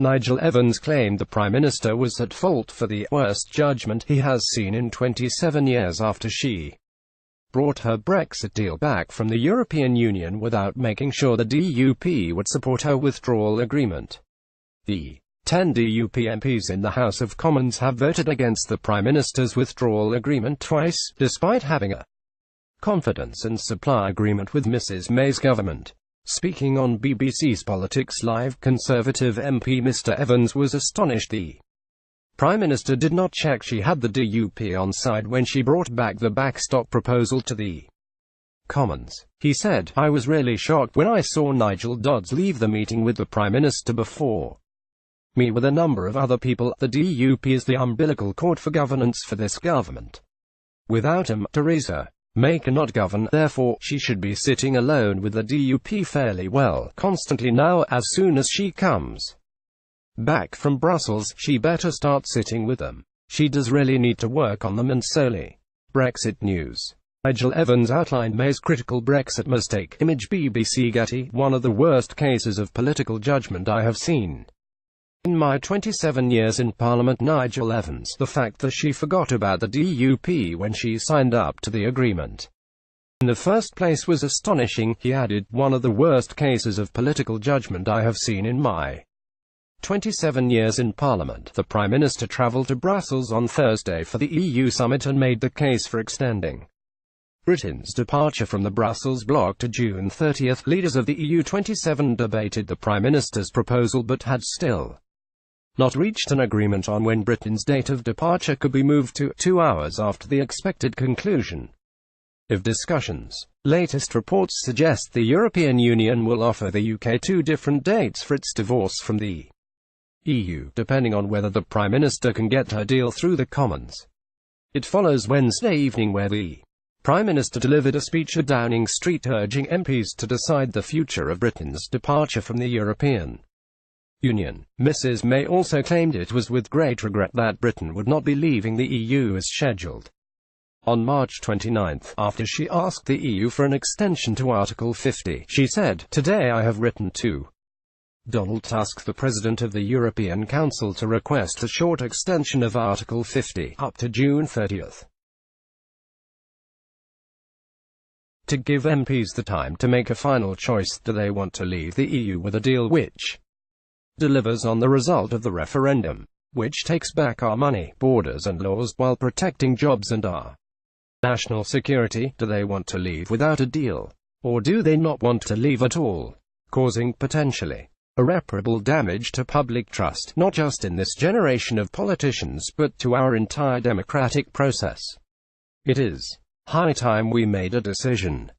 Nigel Evans claimed the Prime Minister was at fault for the worst judgment he has seen in 27 years after she brought her Brexit deal back from the European Union without making sure the DUP would support her withdrawal agreement. The 10 DUP MPs in the House of Commons have voted against the Prime Minister's withdrawal agreement twice, despite having a confidence and supply agreement with Mrs May's government. Speaking on BBC's Politics Live, Conservative MP Mr Evans was astonished the Prime Minister did not check she had the DUP on side when she brought back the backstop proposal to the Commons. He said, "I was really shocked when I saw Nigel Dodds leave the meeting with the Prime Minister before me with a number of other people. The DUP is the umbilical cord for governance for this government. Without him, Theresa May cannot govern, therefore, she should be sitting alone with the DUP fairly well, constantly now. As soon as she comes back from Brussels, she better start sitting with them. She does really need to work on them and solely." Brexit news. Nigel Evans outlined May's critical Brexit mistake. Image BBC Getty, "One of the worst cases of political judgment I have seen in my 27 years in Parliament." Nigel Evans, the fact that she forgot about the DUP when she signed up to the agreement in the first place was astonishing. He added, "One of the worst cases of political judgment I have seen in my 27 years in Parliament." The Prime Minister travelled to Brussels on Thursday for the EU summit and made the case for extending Britain's departure from the Brussels bloc to June 30. Leaders of the EU 27 debated the Prime Minister's proposal but had still not reached an agreement on when Britain's date of departure could be moved to 2 hours after the expected conclusion of discussions. Latest reports suggest the European Union will offer the UK 2 different dates for its divorce from the EU, depending on whether the Prime Minister can get her deal through the Commons. It follows Wednesday evening where the Prime Minister delivered a speech at Downing Street urging MPs to decide the future of Britain's departure from the European Union. Mrs May also claimed it was with great regret that Britain would not be leaving the EU as scheduled on March 29, after she asked the EU for an extension to Article 50. She said, "Today I have written to Donald Tusk, the President of the European Council, to request a short extension of Article 50, up to June 30, to give MPs the time to make a final choice. Do they want to leave the EU with a deal which delivers on the result of the referendum, which takes back our money, borders and laws, while protecting jobs and our national security? Do they want to leave without a deal? Or do they not want to leave at all, causing potentially irreparable damage to public trust, not just in this generation of politicians, but to our entire democratic process? It is high time we made a decision."